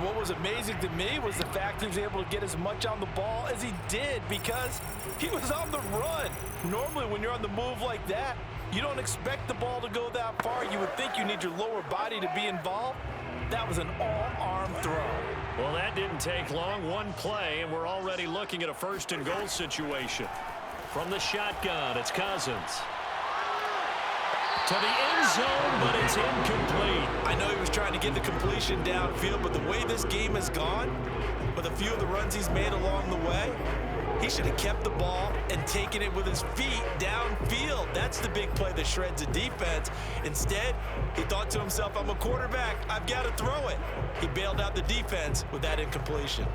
what was amazing to me was the fact he was able to get as much on the ball as he did because he was on the run. Normally, when you're on the move like that, you don't expect the ball to go that far. You would think you need your lower body to be involved. That was an all-arm throw. Well, that didn't take long. One play, and we're already looking at a first-and-goal situation. From the shotgun, it's Cousins. To the end zone, but it's incomplete. I know he was trying to get the completion downfield, but the way this game has gone, with a few of the runs he's made along the way, he should have kept the ball and taken it with his feet downfield. That's the big play that shreds a defense. Instead, he thought to himself, I'm a quarterback, I've got to throw it. He bailed out the defense with that incompletion.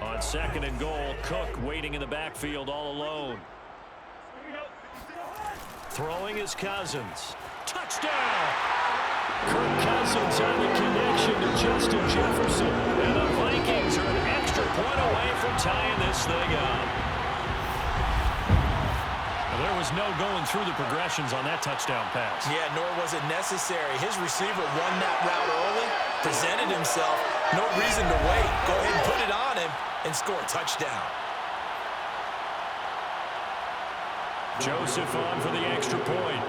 On second and goal, Cook waiting in the backfield all alone. Throwing is Cousins. Touchdown! Kirk Cousins on the connection to Justin Jefferson. And the Vikings are an extra point away from tying this thing up. There was no going through the progressions on that touchdown pass. Yeah, nor was it necessary. His receiver won that route early, presented himself. No reason to wait. Go ahead and put it on him and score a touchdown. Joseph on for the extra point.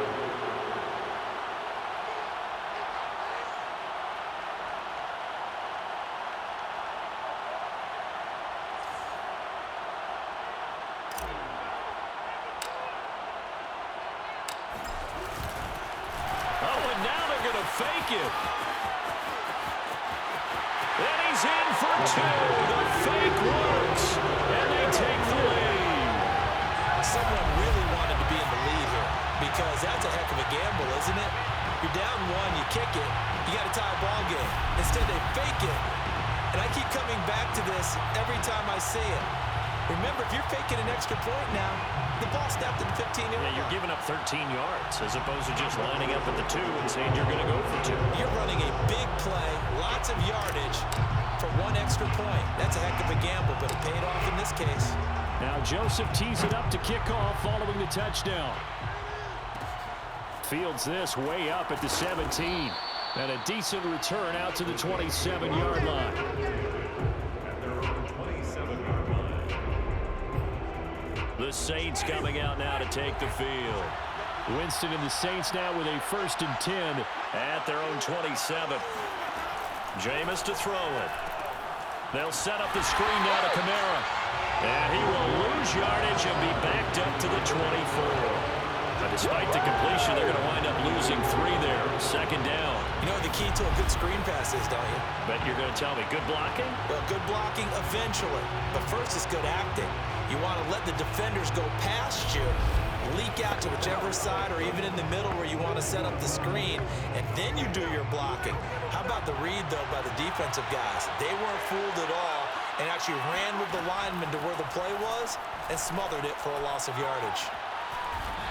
Oh, and now they're going to fake it. And he's in for two. The fake works. And they take the lead. Someone really wanted to be in the lead here because that's a heck of a gamble, isn't it? You're down one, you kick it, you got to tie a ball game. Instead, they fake it. And I keep coming back to this every time I see it. Remember, if you're faking an extra point now, the ball snapped at the 15-yard line. Yeah, you're giving up 13 yards as opposed to just lining up at the 2 and saying you're going to go for 2. You're running a big play, lots of yardage for one extra point. That's a heck of a gamble, but it paid off in this case. Now Joseph tees it up to kick off following the touchdown. Fields this way up at the 17. And a decent return out to the 27-yard line. The Saints coming out now to take the field. Winston and the Saints now with a 1st and 10 at their own 27. Jameis to throw it. They'll set up the screen now to Kamara. And he will lose yardage and be backed up to the 24. But despite the completion, they're going to wind up losing 3 there. 2nd down. You know what the key to a good screen pass is, don't you? Bet you're going to tell me. Good blocking? Well, good blocking eventually. But first is good acting. You want to let the defenders go past you, leak out to whichever side or even in the middle where you want to set up the screen, and then you do your blocking. How about the read, though, by the defensive guys? They weren't fooled at all and actually ran with the lineman to where the play was and smothered it for a loss of yardage.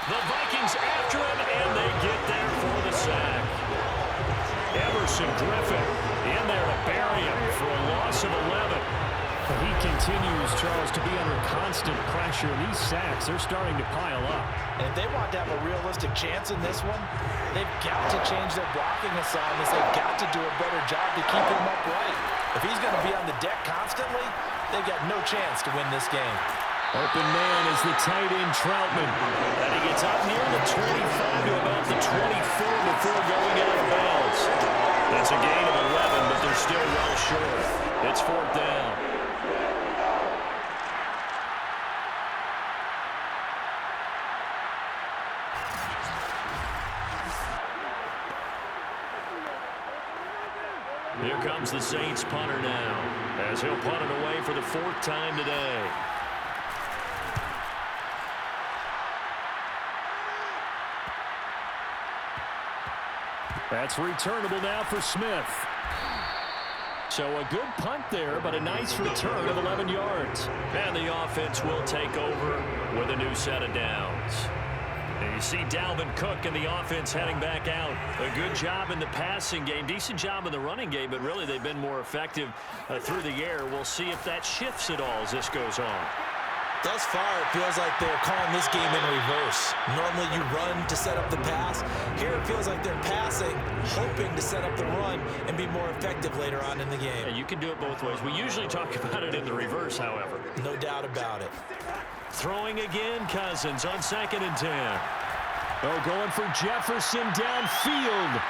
The Vikings after him, and they get there for the sack. Everson Griffin in there to bury him for a loss of 11. He continues, Charles, to be under constant pressure. These sacks, they're starting to pile up. And if they want to have a realistic chance in this one, they've got to change their blocking assignments. They've got to do a better job to keep him upright. If he's going to be on the deck constantly, they've got no chance to win this game. Open man is the tight end, Troutman. And he gets up near the 25 to about the 24 before going out of bounds. That's a gain of 11, but they're still well short. It's 4th down. Here comes the Saints punter now, as he'll punt it away for the 4th time today. That's returnable now for Smith. So a good punt there, but a nice return of 11 yards. And the offense will take over with a new set of downs. And you see Dalvin Cook and the offense heading back out. A good job in the passing game, decent job in the running game, but really they've been more effective through the air. We'll see if that shifts at all as this goes on. Thus far, it feels like they're calling this game in reverse. Normally you run to set up the pass. Here it feels like they're passing, hoping to set up the run and be more effective later on in the game. And you can do it both ways. We usually talk about it in the reverse, however. No doubt about it. Throwing again, Cousins on 2nd and 10. Oh, going for Jefferson downfield.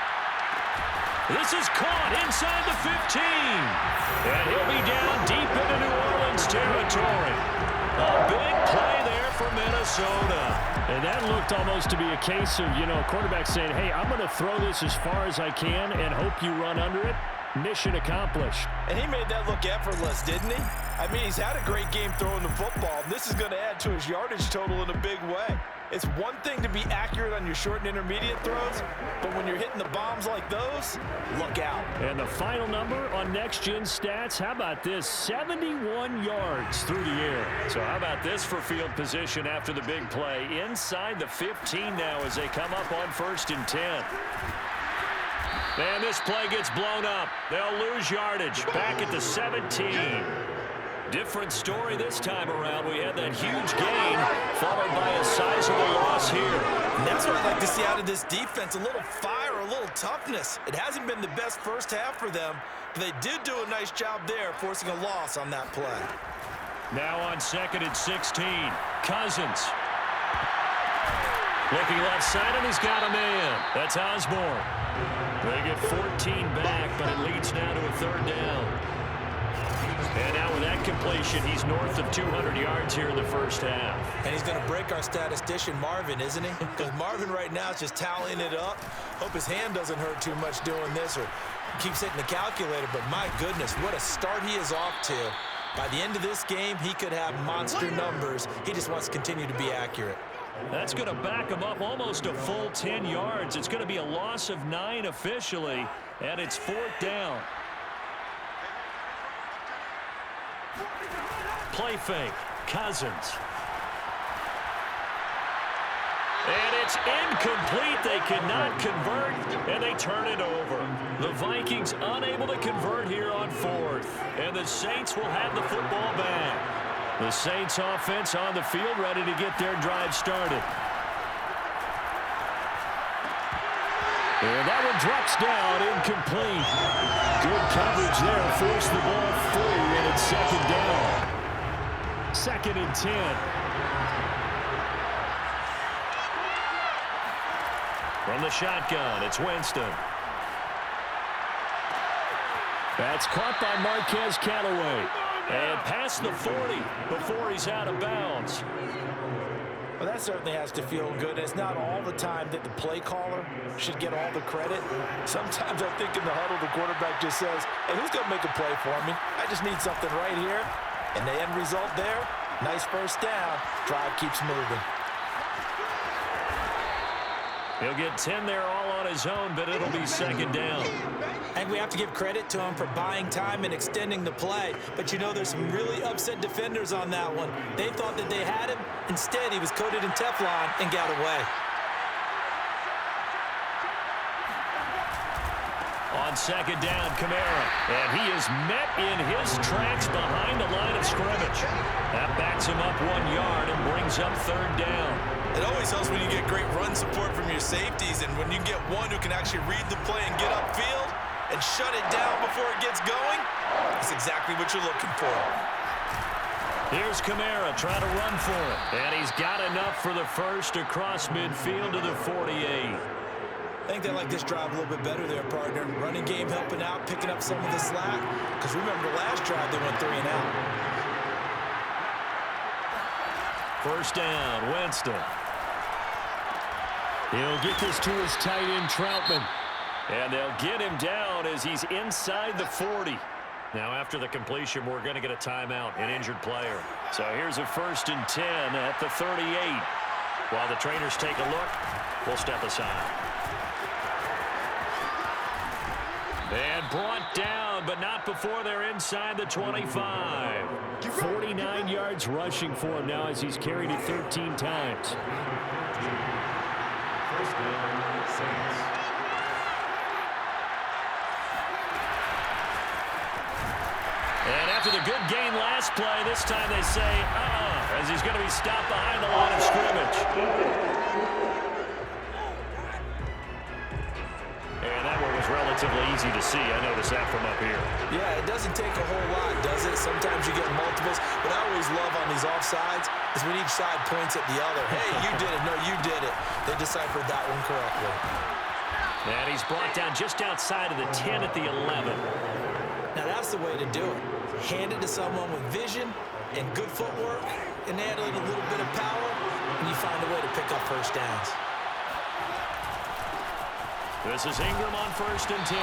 This is caught inside the 15. And he'll be down deep into New Orleans territory. A big play there for Minnesota. And that looked almost to be a case of, quarterback saying, hey, I'm going to throw this as far as I can and hope you run under it. Mission accomplished. And he made that look effortless, didn't he? I mean, he's had a great game throwing the football. This is going to add to his yardage total in a big way. It's one thing to be accurate on your short and intermediate throws, but when you're hitting the bombs like those, look out. And the final number on Next Gen Stats, how about this? 71 yards through the air. So how about this for field position after the big play? Inside the 15 now as they come up on 1st and 10. And this play gets blown up. They'll lose yardage back at the 17. Different story this time around. We had that huge gain followed by a sizable loss here. And that's what I like to see out of this defense, a little fire, a little toughness. It hasn't been the best first half for them, but they did do a nice job there forcing a loss on that play. Now on 2nd and 16, Cousins. Looking left side, and he's got a man. That's Osborne. They get 14 back, but it leads now to a 3rd down. And now with that completion, he's north of 200 yards here in the first half. And he's going to break our statistician, Marvin, isn't he? Because Marvin right now is just tallying it up. Hope his hand doesn't hurt too much doing this or keeps hitting the calculator. But my goodness, what a start he is off to. By the end of this game, he could have monster numbers. He just wants to continue to be accurate. That's going to back him up almost a full 10 yards. It's going to be a loss of 9 officially, and it's 4th down. Play fake. Cousins. And it's incomplete. They cannot convert, and they turn it over. The Vikings unable to convert here on 4th, and the Saints will have the football back. The Saints offense on the field ready to get their drive started. And that one drops down, incomplete. Good coverage there, forced the ball free, and it's 2nd down. 2nd and 10. From the shotgun, it's Winston. That's caught by Marquez Callaway. And past the 40 before he's out of bounds. Well, that certainly has to feel good. It's not all the time that the play caller should get all the credit. Sometimes I think in the huddle, the quarterback just says, hey, who's going to make a play for me? I just need something right here. And the end result there, nice first down. Drive keeps moving. He'll get 10 there all on his own, but it'll be 2nd down. I think we have to give credit to him for buying time and extending the play. But, there's some really upset defenders on that one. They thought that they had him. Instead, he was coated in Teflon and got away. On 2nd down, Kamara. And he is met in his tracks behind the line of scrimmage. That backs him up 1 yard and brings up 3rd down. It always helps when you get great run support from your safeties, and when you get one who can actually read the play and get upfield and shut it down before it gets going, that's exactly what you're looking for. Here's Kamara trying to run for it, and he's got enough for the first across midfield to the 48. I think they like this drive a little bit better there, partner. Running game helping out, picking up some of the slack, because remember the last drive they went 3 and out. 1st down, Winston. He'll get this to his tight end, Troutman. And they'll get him down as he's inside the 40. Now, after the completion, we're going to get a timeout, an injured player. So here's a 1st and 10 at the 38. While the trainers take a look, we'll step aside. And brought down, but not before they're inside the 25. 49 yards rushing for him now as he's carried it 13 times. And after the a good gain last play. This time they say, as he's going to be stopped behind the line of scrimmage. And that one was relatively easy to see. I noticed that from up here. Yeah, it doesn't take a whole lot, does it? Sometimes you get multiples. What I always love on these offsides is when each side points at the other. Hey, you did it. No, you did it. They deciphered that one correctly. And he's brought down just outside of the 10 at the 11. Now, that's the way to do it. Hand it to someone with vision and good footwork and add a little bit of power, and you find a way to pick up first downs. This is Ingram on 1st and 10.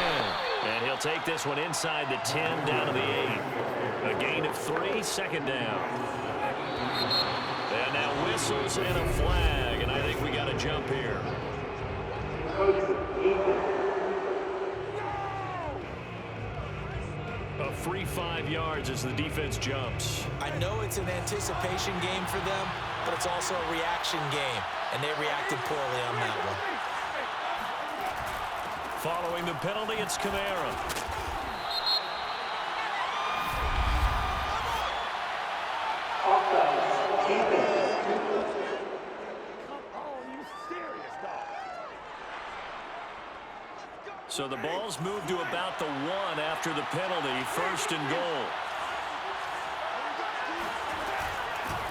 And he'll take this one inside the 10 down to the 8. A gain of 3, second down. And now whistles and a flag, and I think we got a jump here. A free 5 yards as the defense jumps. I know it's an anticipation game for them, but it's also a reaction game, and they reacted poorly on that one. Following the penalty, it's Kamara. So the ball's moved to about the 1 after the penalty, 1st and goal.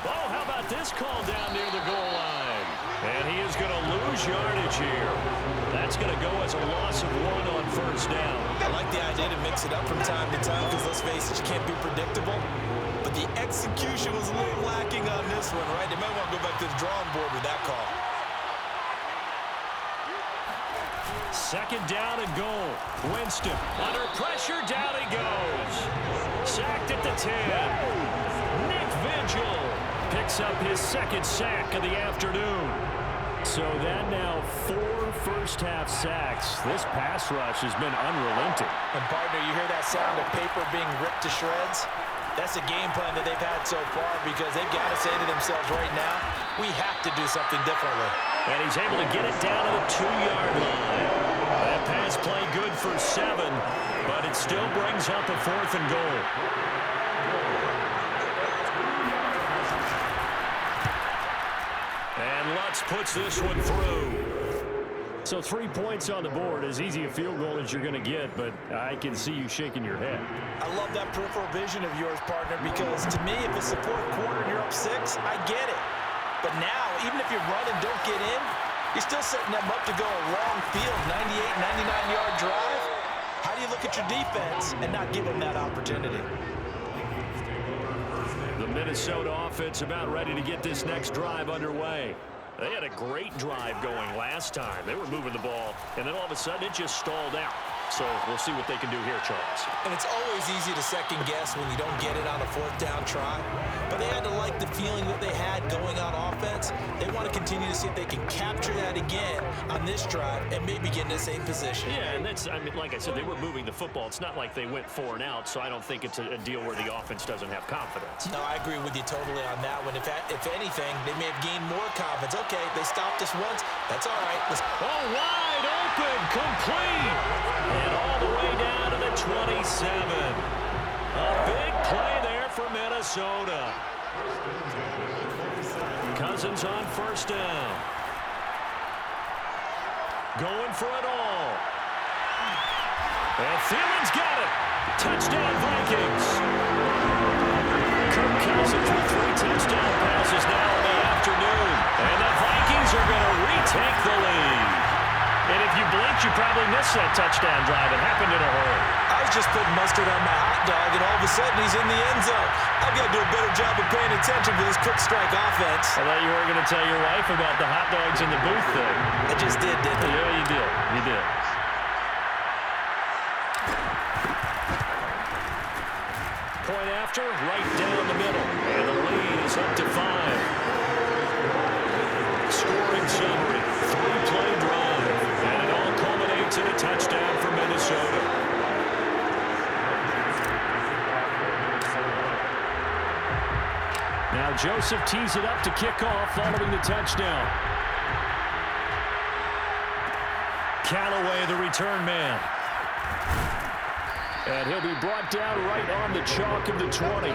Oh, how about this call down near the goal line? And he is going to lose yardage here. That's going to go as a loss of 1 on 1st down. I like the idea to mix it up from time to time because, let's face it, you can't be predictable. But the execution was a little lacking on this one, right? They might want to go back to the drawing board with that call. 2nd down and goal. Winston under pressure, down he goes. Sacked at the 10. Nick Vigil picks up his 2nd sack of the afternoon. So that now 4 first-half sacks. This pass rush has been unrelenting. And, partner, you hear that sound of paper being ripped to shreds? That's a game plan that they've had so far because they've got to say to themselves right now, we have to do something differently. And he's able to get it down to the 2-yard line. That pass play good for 7, but it still brings up a 4th and goal. And Lutz puts this one through. So 3 points on the board, as easy a field goal as you're going to get, but I can see you shaking your head. I love that peripheral vision of yours, partner, because to me, if it's the 4th quarter and you're up 6, I get it. But now, even if you run and don't get in, you're still setting them up to go a long field, 98, 99-yard drive. How do you look at your defense and not give them that opportunity? The Minnesota offense about ready to get this next drive underway. They had a great drive going last time. They were moving the ball, and then all of a sudden it just stalled out. So we'll see what they can do here, Charles. And it's always easy to second guess when you don't get it on a 4th down try. But they had to like the feeling that they had going on offense. They want to continue to see if they can capture that again on this drive and maybe get in the same position. Yeah, and that's, I mean, like I said, they were moving the football. It's not like they went 4 and out, so I don't think it's a deal where the offense doesn't have confidence. No, I agree with you totally on that one. If anything, they may have gained more confidence. Okay, they stopped us once. That's all right. Oh, wide open, complete. And all the way down to the 27. A big play there for Minnesota. Cousins on 1st down. Going for it all. And Thielman's got it. Touchdown, Vikings. Kirk Cousins with 3 touchdown passes now in the afternoon. And the Vikings are going to retake the lead. And if you blinked, you probably missed that touchdown drive. It happened in a hurry. I was just putting mustard on my hot dog, and all of a sudden he's in the end zone. I've got to do a better job of paying attention for this quick strike offense. I thought you were going to tell your wife about the hot dogs in the booth thing. I just did, didn't I? Yeah, you did. You did. Point after, right down the middle. And the lead is up to 5. Scoring summary, 3-play drive. And it all culminates in a touchdown for Minnesota. Now Joseph tees it up to kick off following the touchdown. Callaway, the return man. And he'll be brought down right on the chalk of the 20.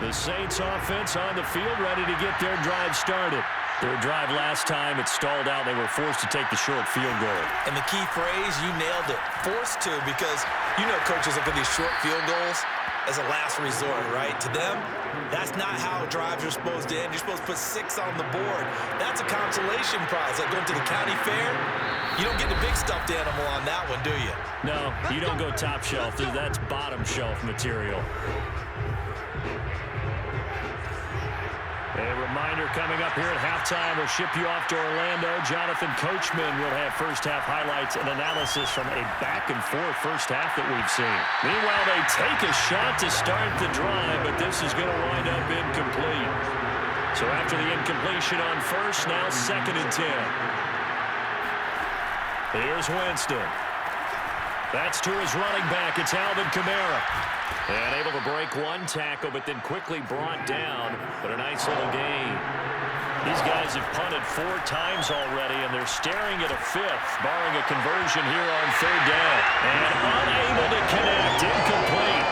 The Saints offense on the field, ready to get their drive started. Their drive last time, it stalled out. They were forced to take the short field goal. And the key phrase, you nailed it, forced to, because you know coaches look at these short field goals as a last resort, right? To them, that's not how drives are supposed to end. You're supposed to put 6 on the board. That's a consolation prize. Like going to the county fair, you don't get the big stuffed animal on that one, do you? No, you don't go top shelf. That's bottom shelf material. A reminder coming up here at halftime. We'll ship you off to Orlando. Jonathan Coachman will have first-half highlights and analysis from a back-and-forth first half that we've seen. Meanwhile, they take a shot to start the drive, but this is going to wind up incomplete. So after the incompletion on first, now 2nd and 10. Here's Winston. That's to his running back. It's Alvin Kamara. And able to break one tackle, but then quickly brought down. But a nice little gain. These guys have punted 4 times already, and they're staring at a 5th, barring a conversion here on 3rd down. And unable to connect. Incomplete.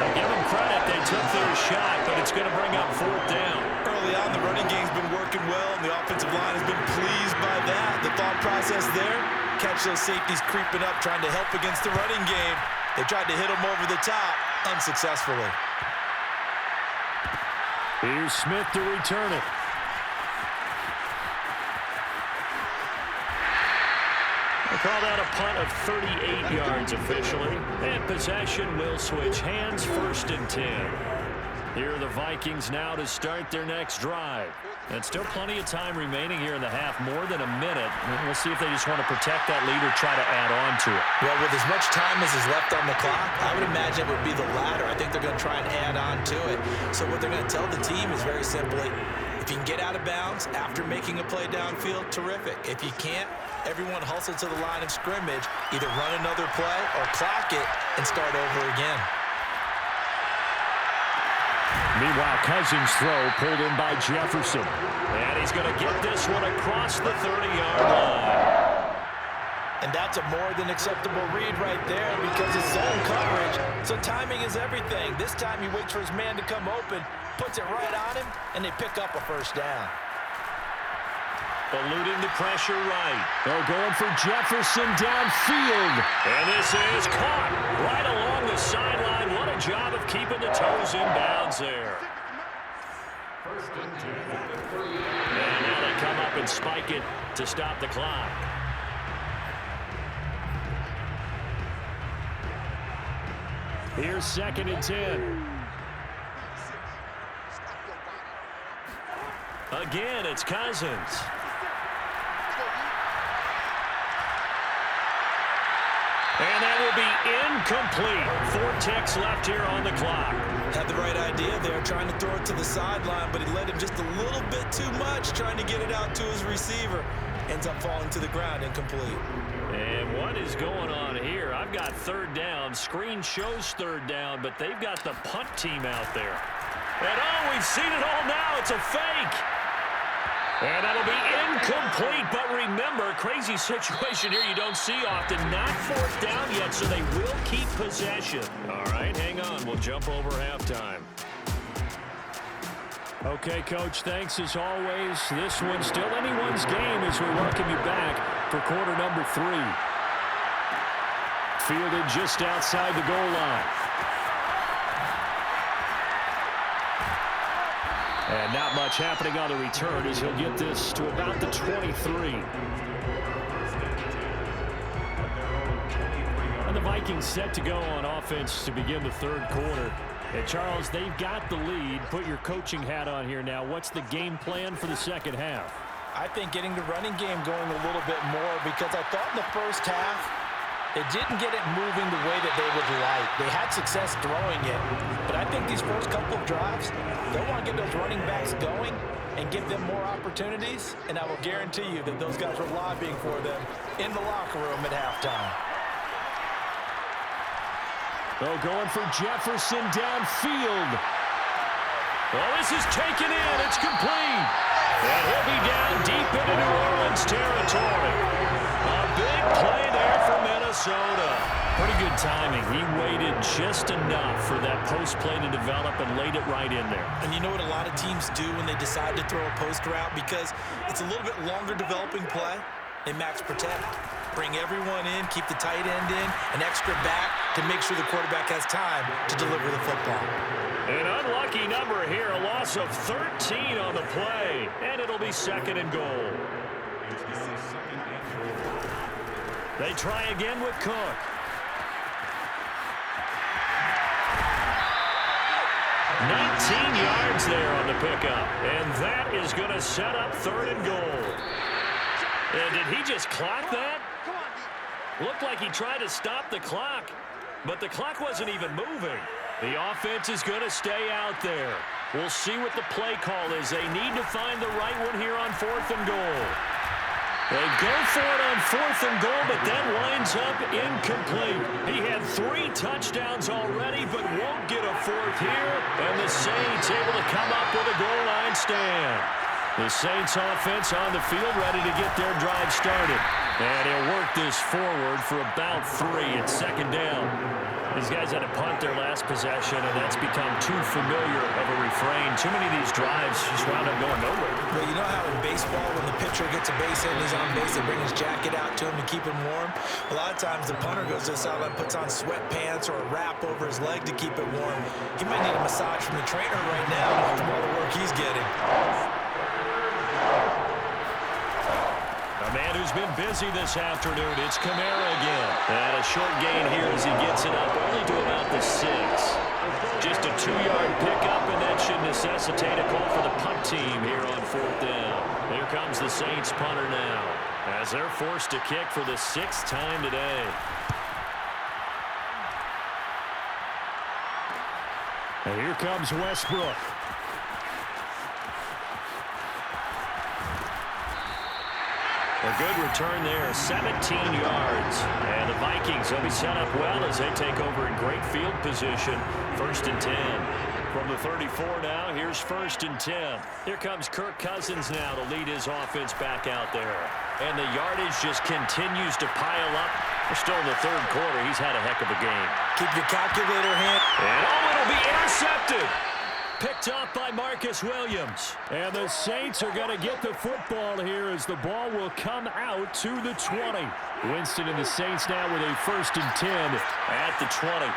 Now give them credit. They took their shot, but it's going to bring up 4th down. Early on, the running game's been working well, and the offensive line has been pleased by that. The thought process there, catch those safeties creeping up, trying to help against the running game. They tried to hit them over the top, unsuccessfully. Here's Smith to return it. They call that a punt of 38 yards officially. And possession will switch hands, 1st and 10. Here are the Vikings now to start their next drive. And still plenty of time remaining here in the half, more than a minute. We'll see if they just want to protect that lead or try to add on to it. Well, with as much time as is left on the clock, I would imagine it would be the latter. I think they're going to try and add on to it. So what they're going to tell the team is very simply, if you can get out of bounds after making a play downfield, terrific. If you can't, everyone hustle to the line of scrimmage, either run another play or clock it and start over again. Meanwhile, Cousins' throw pulled in by Jefferson. And he's going to get this one across the 30-yard line. And that's a more than acceptable read right there because it's zone coverage. So timing is everything. This time he waits for his man to come open, puts it right on him, and they pick up a 1st down. Eluding the pressure right. They're going for Jefferson downfield. And this is caught right along the sideline. What a job of keeping the toes in bounds there. And now they come up and spike it to stop the clock. Here's 2nd and 10. Again, it's Cousins. And that will be incomplete. 4 ticks left here on the clock. Had the right idea there, trying to throw it to the sideline, but he led him just a little bit too much, trying to get it out to his receiver. Ends up falling to the ground, incomplete. And what is going on here? I've got 3rd down. Screen shows 3rd down, but they've got the punt team out there. And oh, we've seen it all now. It's a fake. And that'll be incomplete, but remember, crazy situation here you don't see often. Not 4th down yet, so they will keep possession. All right, hang on. We'll jump over halftime. Okay, Coach, thanks as always. This one's still anyone's game as we welcome you back for quarter number 3. Fielded just outside the goal line. And not much happening on the return as he'll get this to about the 23. And the Vikings set to go on offense to begin the 3rd quarter. And Charles, they've got the lead. Put your coaching hat on here now. What's the game plan for the 2nd half? I think getting the running game going a little bit more because I thought in the first half, they didn't get it moving the way that they would like. They had success throwing it, but I think these first couple of drives, they'll want to get those running backs going and give them more opportunities, and I will guarantee you that those guys were lobbying for them in the locker room at halftime. Oh, going for Jefferson downfield. Well, this is taken in. It's complete. And he'll be down deep into New Orleans territory. A big play there for Minnesota. Pretty good timing. He waited just enough for that post play to develop and laid it right in there. And you know what a lot of teams do when they decide to throw a post route? Because it's a little bit longer developing play, they max protect. Bring everyone in, keep the tight end in, an extra back to make sure the quarterback has time to deliver the football. An unlucky number here, a loss of 13 on the play, and it'll be 2nd and goal. They try again with Cook. $19 yards there on the pickup, and that is going to set up 3rd and goal. And did he just clock that? Looked like he tried to stop the clock, but the clock wasn't even moving. The offense is going to stay out there. We'll see what the play call is. They need to find the right one here on 4th and goal. They go for it on 4th and goal, but that winds up incomplete. He had 3 touchdowns already, but won't get a 4th here. And the Saints able to come up with a goal line stand. The Saints offense on the field ready to get their drive started. And he'll work this forward for about 3 at 2nd down. These guys had to punt their last possession, and that's become too familiar of a refrain. Too many of these drives just wound up going nowhere. Well, you know how in baseball, when the pitcher gets a base hit and he's on base, they bring his jacket out to him to keep him warm? A lot of times the punter goes to the sideline, puts on sweatpants or a wrap over his leg to keep it warm. He might need a massage from the trainer right now after all the work he's getting. A man who's been busy this afternoon, it's Kamara again. And a short gain here as he gets it up only to about the 6. Just a 2-yard pickup, and that should necessitate a call for the punt team here on 4th down. Here comes the Saints punter now, as they're forced to kick for the 6th time today. And here comes Westbrook. A good return there, 17 yards. And the Vikings will be set up well as they take over in great field position. 1st and 10. From the 34 now, here's 1st and 10. Here comes Kirk Cousins now to lead his offense back out there. And the yardage just continues to pile up. We're still in the 3rd quarter. He's had a heck of a game. Keep your calculator hand. And it'll be intercepted. Picked up by Marcus Williams. And the Saints are going to get the football here as the ball will come out to the 20. Winston and the Saints now with a 1st and 10 at the 20.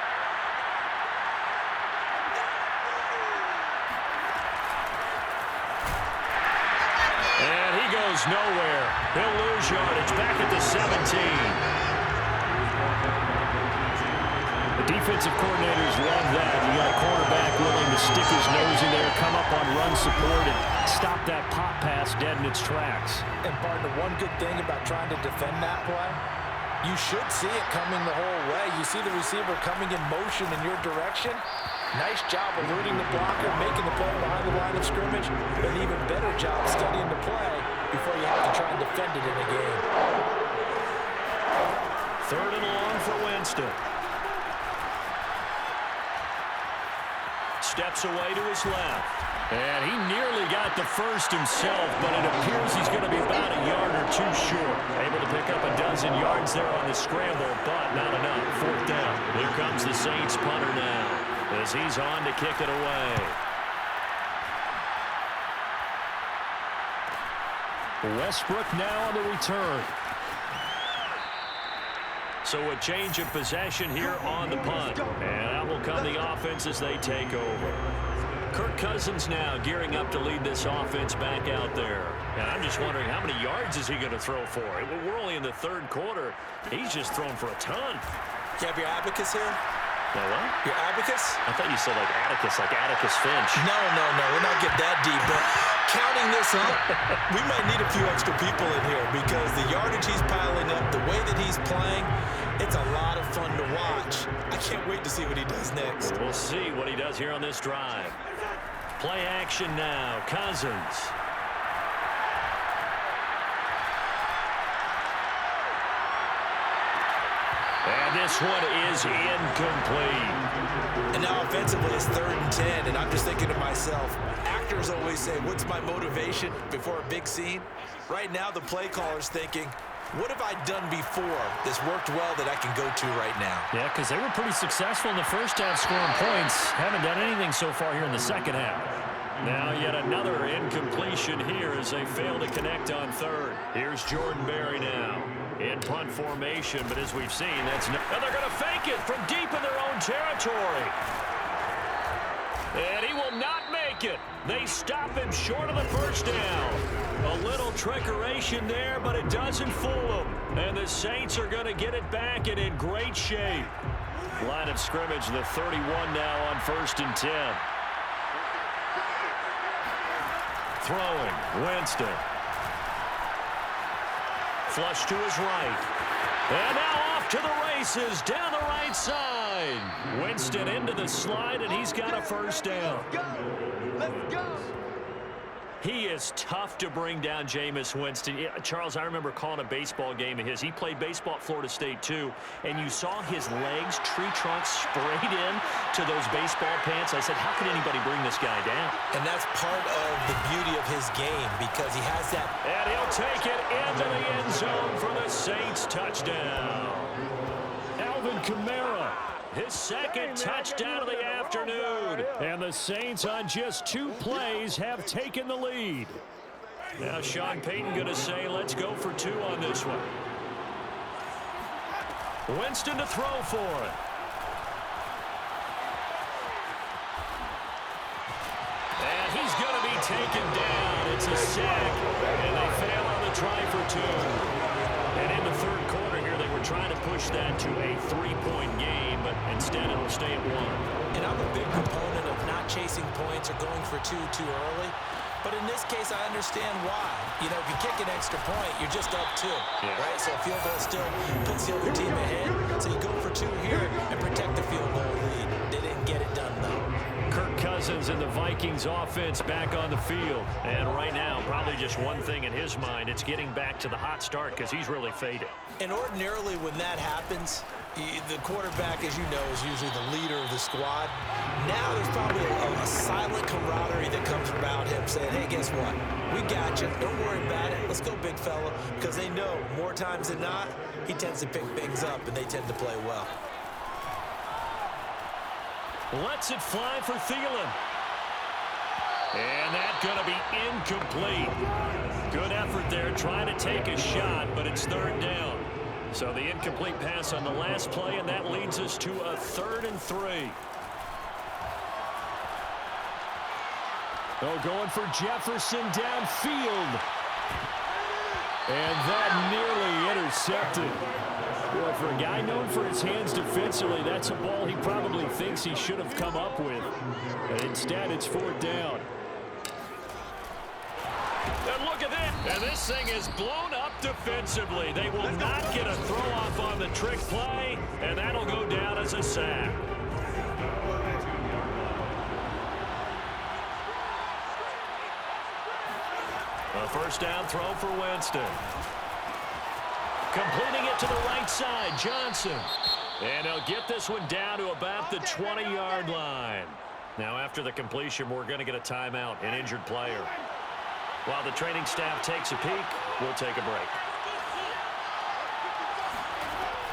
And he goes nowhere. He'll lose yardage back at the 17. Defensive coordinators love that. You got a quarterback willing to stick his nose in there, come up on run support, and stop that pop pass dead in its tracks. And, partner, one good thing about trying to defend that play, you should see it coming the whole way. You see the receiver coming in motion in your direction. Nice job eluding the blocker, making the play behind the line of scrimmage, but an even better job studying the play before you have to try and defend it in a game. 3rd and long for Winston. Steps away to his left. And he nearly got the 1st himself, but it appears he's going to be about a yard or 2 short. Able to pick up a dozen yards there on the scramble, but not enough. 4th down. Here comes the Saints punter now as he's on to kick it away. Westbrook now on the return. So a change of possession here on the punt. And out will come the offense as they take over. Kirk Cousins now gearing up to lead this offense back out there. And I'm just wondering, how many yards is he going to throw for? We're only in the 3rd quarter. He's just thrown for a ton. You have your abacus here? No, what? Your abacus? I thought you said like Atticus Finch. No. We're not getting that deep. But counting this up, we might need a few extra people in here because the yardage he's piling up, the way that he's playing, it's a lot of fun to watch. I can't wait to see what he does next. We'll see what he does here on this drive. Play action now. Cousins. And this one is incomplete. And now offensively it's 3rd and 10, and I'm just thinking to myself, actors always say, what's my motivation before a big scene? Right now the play caller's thinking, What have I done before that's worked well that I can go to right now? Yeah, because they were pretty successful in the first half scoring points. Haven't done anything so far here in the second half. Now yet another incompletion here as they fail to connect on third. Here's Jordan Berry now in punt formation, but as we've seen, that's no. And they're going to fake it from deep in their own territory. And he will not make it. They stop him short of the first down. A little trickeration there, but it doesn't fool them. And the Saints are going to get it back and in great shape. Line of scrimmage, the 31 now on 1st and 10. Throwing, Winston. Flush to his right. And now off to the races down the right side. Winston into the slide, and he's got a first down. Let's go. He is tough to bring down, Jameis Winston. Yeah, Charles, I remember calling a baseball game of his. He played baseball at Florida State, too, and you saw his legs, tree trunks sprayed in to those baseball pants. I said, how can anybody bring this guy down? And that's part of the beauty of his game because he has that. And he'll take it into the end zone for the Saints touchdown. Alvin Kamara. His second touchdown of the afternoon. And the Saints on just 2 plays have taken the lead. Now Sean Payton going to say, let's go for 2 on this one. Winston to throw for it. And he's going to be taken down. It's a sack. And they fail on the try for 2. And in the third quarter here, they were trying to push that to a 3-point game, but instead it'll stay at 1. And I'm a big proponent of not chasing points or going for 2 too early. But in this case, I understand why. You know, if you kick an extra point, you're just up 2, right? So a field goal still puts the other team ahead. So you go for 2 here and protect the field goal lead. They didn't get it done, though. Kirk Cousins and the Vikings offense back on the field. And right now, probably just one thing in his mind. It's getting back to the hot start because he's really faded. And ordinarily when that happens, the quarterback, as you know, is usually the leader of the squad. Now there's probably a silent camaraderie that comes about him saying, hey, guess what? We got you. Don't worry about it. Let's go, big fella. Because they know more times than not, he tends to pick things up, and they tend to play well. Lets it fly for Thielen. And that's going to be incomplete. Good effort there trying to take a shot, but it's 3rd down. So the incomplete pass on the last play, and that leads us to a 3rd and 3. Oh, going for Jefferson downfield. And that nearly intercepted. Boy, for a guy known for his hands defensively, that's a ball he probably thinks he should have come up with. And instead, it's 4th down. And look at that. And this thing is blown up defensively. They will not get a throw-off on the trick play, and that'll go down as a sack. A first down throw for Winston. Completing it to the right side, Johnson. And they'll get this one down to about the 20-yard line. Now, after the completion, we're going to get a timeout, an injured player. While the training staff takes a peek, we'll take a break.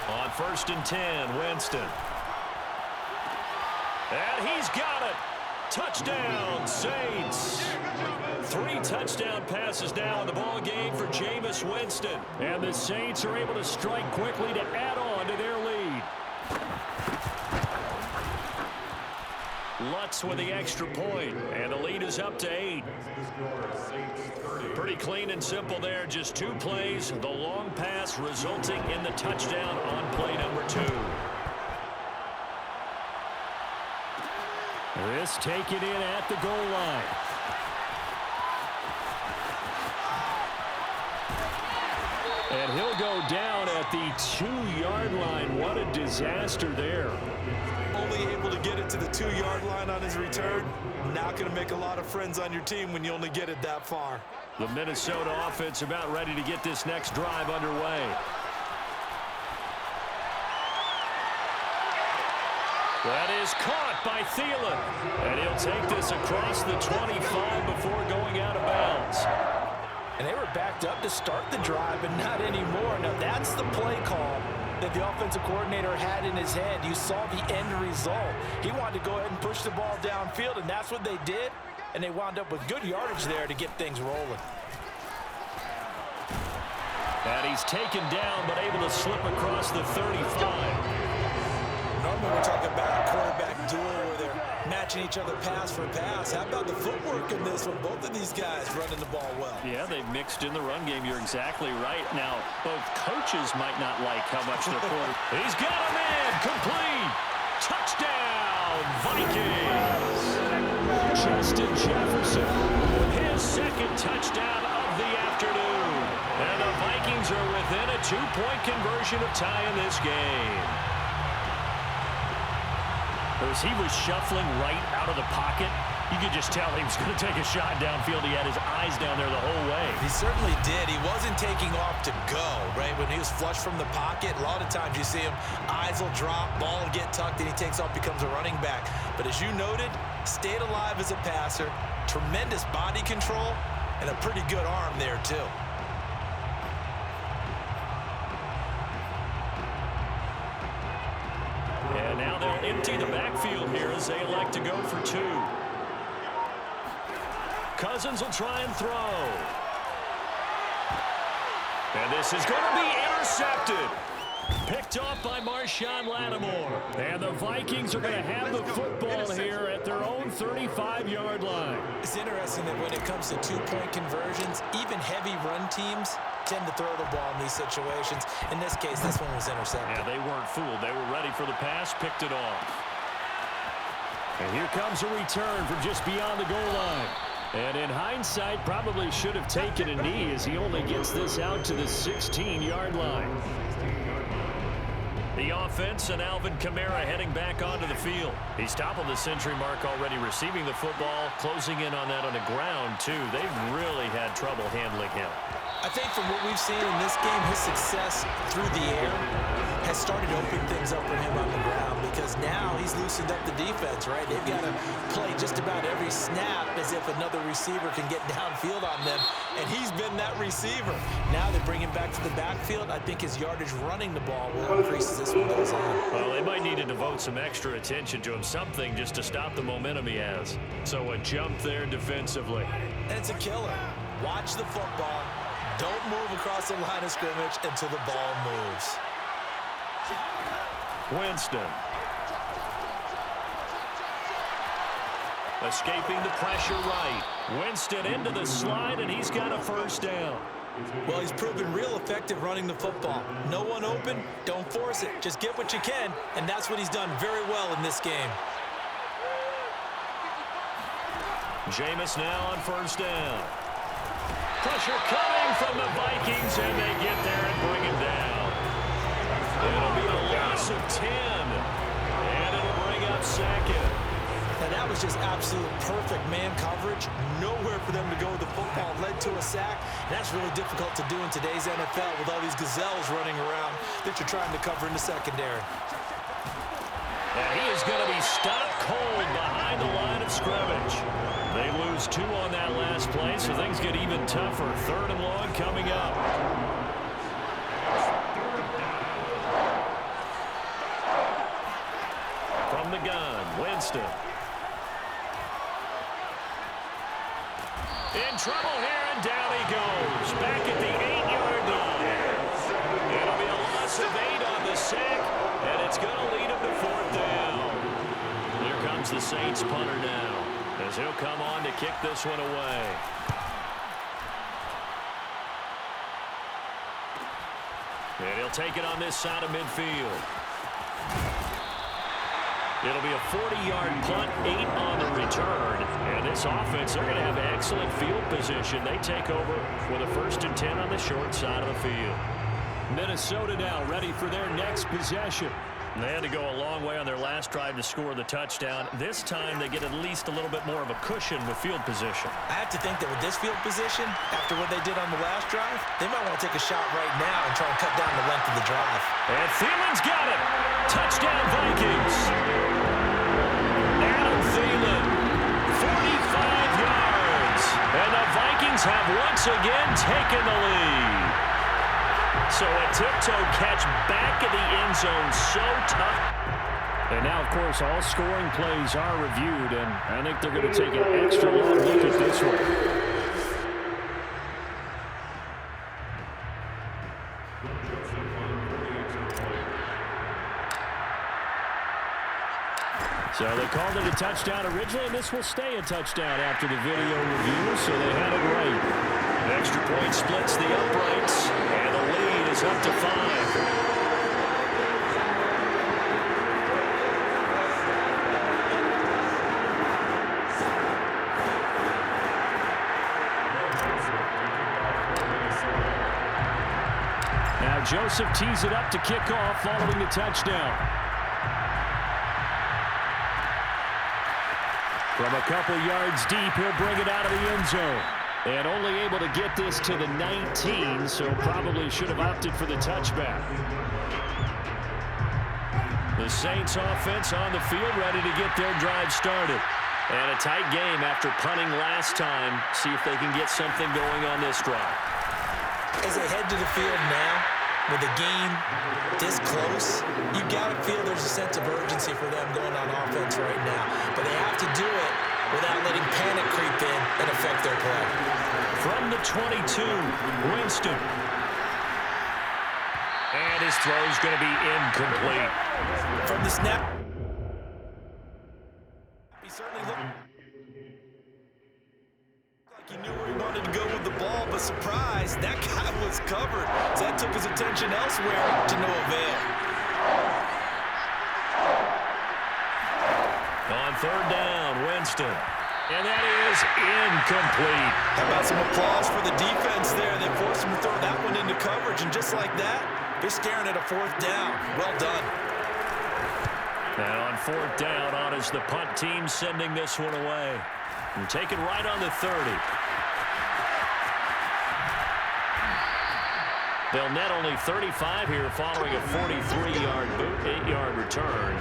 On 1st and 10, Winston. And he's got it. Touchdown, Saints. 3 touchdown passes now in the ball game for Jameis Winston. And the Saints are able to strike quickly to add on to their lead. Lutz with the extra point, and the lead is up to 8. Pretty clean and simple there. Just 2 plays. The long pass resulting in the touchdown on play number 2. This taken in at the goal line. And he'll go down at the 2-yard line. What a disaster there. Only able to get it to the 2-yard line on his return. Not going to make a lot of friends on your team when you only get it that far. The Minnesota offense about ready to get this next drive underway. That is caught by Thielen. And he'll take this across the 25 before going out of bounds. And they were backed up to start the drive, but not anymore. Now, that's the play call that the offensive coordinator had in his head. You saw the end result. He wanted to go ahead and push the ball downfield, and that's what they did. And they wound up with good yardage there to get things rolling. And he's taken down, but able to slip across the 35. Normally we're talking about a quarterback duel where they're matching each other pass for pass. How about the footwork in this one? Both of these guys running the ball well. Yeah, they've mixed in the run game. You're exactly right. Now, both coaches might not like how much they're quarter. He's got a man. Complete. Touchdown, Vikings. Justin Jefferson with his second touchdown of the afternoon. And the Vikings are within a 2-point conversion of tying this game. As he was shuffling right out of the pocket, you could just tell he was going to take a shot downfield. He had his eyes down there the whole way. He certainly did. He wasn't taking off to go, right? When he was flush from the pocket, a lot of times you see him, eyes will drop, ball will get tucked, and he takes off, becomes a running back. But as you noted, stayed alive as a passer, tremendous body control, and a pretty good arm there, too. And now they'll empty the backfield here as they elect to go for 2. Cousins will try and throw. And this is going to be intercepted. Picked off by Marshawn Lattimore. And the Vikings are going to have the football here at their own 35-yard line. It's interesting that when it comes to 2-point conversions, even heavy run teams tend to throw the ball in these situations. In this case, this one was intercepted. Yeah, they weren't fooled. They were ready for the pass, picked it off. And here comes a return from just beyond the goal line. And in hindsight, probably should have taken a knee as he only gets this out to the 16-yard line. The offense and Alvin Kamara heading back onto the field. He's topping the century mark already, receiving the football, closing in on that on the ground, too. They've really had trouble handling him. I think from what we've seen in this game, his success through the air has started to open things up for him on the ground because now he's loosened up the defense, right? They've got to play just about every snap as if another receiver can get downfield on them, and he's been that receiver. Now they bring him back to the backfield. I think his yardage running the ball will increase as this one goes on. Well, they might need to devote some extra attention to him, something just to stop the momentum he has. So a jump there defensively. And it's a killer. Watch the football. Don't move across the line of scrimmage until the ball moves. Winston. Escaping the pressure right. Winston into the slide, and he's got a first down. Well, he's proven real effective running the football. No one open, don't force it. Just get what you can, and that's what he's done very well in this game. Jameis now on first down. Pressure coming from the Vikings, and they get there and bring him down. It'll be a loss of 10, and it'll bring up second. And that was just absolute perfect man coverage. Nowhere for them to go with the football. Led to a sack. And that's really difficult to do in today's NFL with all these gazelles running around that you're trying to cover in the secondary. And he is going to be stopped cold behind the line of scrimmage. They lose 2 on that last play, so things get even tougher. 3rd and long coming up. From the gun, Winston. In trouble here, and down he goes. Back at the 8-yard line. It'll be a loss of 8 on the sack, and it's going to lead him to 4th down. Here comes the Saints punter now, as he'll come on to kick this one away. And he'll take it on this side of midfield. It'll be a 40-yard punt, 8 on the return. And this offense, they're going to have excellent field position. They take over with a 1st and 10 on the short side of the field. Minnesota now ready for their next possession. They had to go a long way on their last drive to score the touchdown. This time they get at least a little bit more of a cushion with field position. I have to think that with this field position, after what they did on the last drive, they might want to take a shot right now and try and cut down the length of the drive. And Thielen's got it. Touchdown, Vikings. Adam Thielen, 45 yards. And the Vikings have once once again taking the lead. So a tiptoe catch back in the end zone, so tough. And now, of course, all scoring plays are reviewed, and I think they're going to take an extra long look at this one. So they called it a touchdown originally, and this will stay a touchdown after the video review, so they had it right. Extra point splits the uprights, and the lead is up to 5. Now Joseph tees it up to kick off following the touchdown. From a couple yards deep, he'll bring it out of the end zone. And only able to get this to the 19, so probably should have opted for the touchback. The Saints offense on the field, ready to get their drive started. And a tight game after punting last time. See if they can get something going on this drive. As they head to the field now, with the game this close, you got to feel there's a sense of urgency for them going on offense right now. But they have to do it without letting panic creep in and affect their play. From the 22, Winston. And his throw's going to be incomplete. From the snap, he certainly looked like he knew where he wanted to go with the ball, but surprise, that guy was covered. So that took his attention elsewhere to no avail. On third down, Winston. And that is incomplete. How about some applause for the defense there? They forced him to throw that one into coverage, and just like that, they're staring at a fourth down. Well done. And on fourth down, on is the punt team sending this one away. And take it right on the 30. They'll net only 35 here following a 43-yard boot, 8-yard return.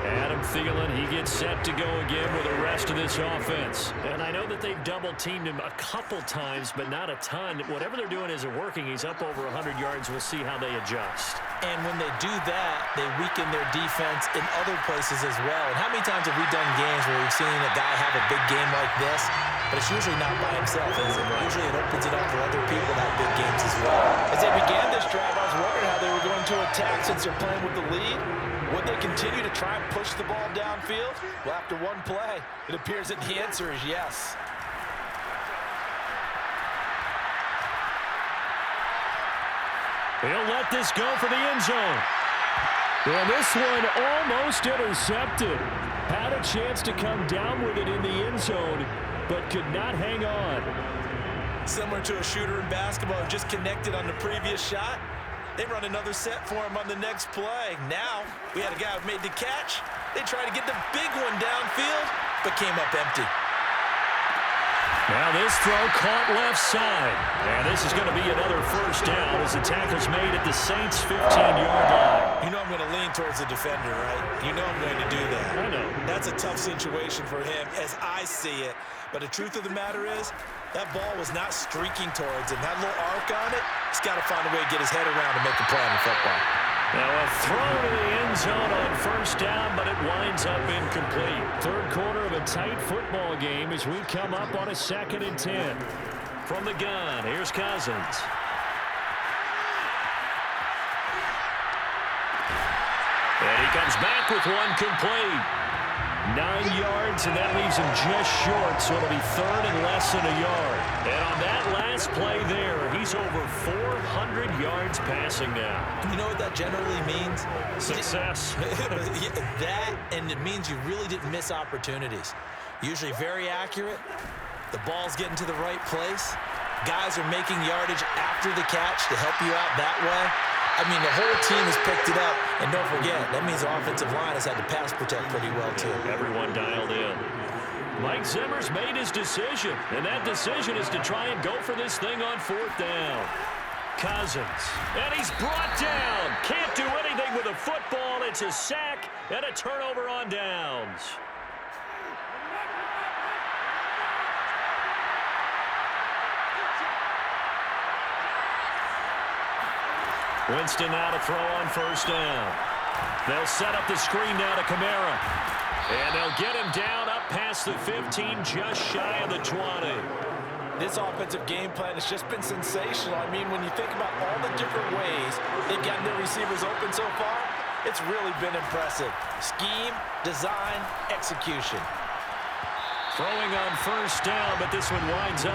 Adam Thielen, he gets set to go again with the rest of this offense. And I know that they've double-teamed him a couple times, but not a ton. Whatever they're doing isn't working. He's up over 100 yards. We'll see how they adjust. And when they do that, they weaken their defense in other places as well. And how many times have we done games where we've seen a guy have a big game like this, but it's usually not by himself, is it? Usually it opens it up for other people to have big games as well. As they began this drive, I was wondering how they were going to attack since they're playing with the lead. Would they continue to try and push the ball downfield? Well, after one play, it appears that the answer is yes. He'll let this go for the end zone. And this one almost intercepted. Had a chance to come down with it in the end zone, but could not hang on. Similar to a shooter in basketball who just connected on the previous shot. They run another set for him on the next play. Now, we had a guy who made the catch. They tried to get the big one downfield, but came up empty. Now this throw caught left side. And this is going to be another first down as the tackle's made at the Saints' 15-yard line. You know I'm going to lean towards the defender, right? You know I'm going to do that. I know. That's a tough situation for him as I see it. But the truth of the matter is, that ball was not streaking towards him. That little arc on it, he's got to find a way to get his head around and make a play on the football. Now a throw to the end zone on first down, but it winds up incomplete. Third quarter of a tight football game as we come up on a 2nd and 10. From the gun, here's Cousins. And he comes back with one complete. 9 yards, and that leaves him just short, so it'll be third and less than a yard. And on that last play there, he's over 400 yards passing now. You know what that generally means? Success. That, and it means you really didn't miss opportunities. Usually very accurate. The ball's getting to the right place. Guys are making yardage after the catch to help you out that way. I mean, the whole team has picked it up. And don't forget, that means the offensive line has had to pass protect pretty well, too. Everyone dialed in. Mike Zimmer's made his decision, and that decision is to try and go for this thing on fourth down. Cousins, and he's brought down. Can't do anything with a football. It's a sack and a turnover on downs. Winston now to throw on first down. They'll set up the screen now to Kamara. And they'll get him down up past the 15, just shy of the 20. This offensive game plan has just been sensational. I mean, when you think about all the different ways they've gotten their receivers open so far, it's really been impressive. Scheme, design, execution. Throwing on first down, but this one winds up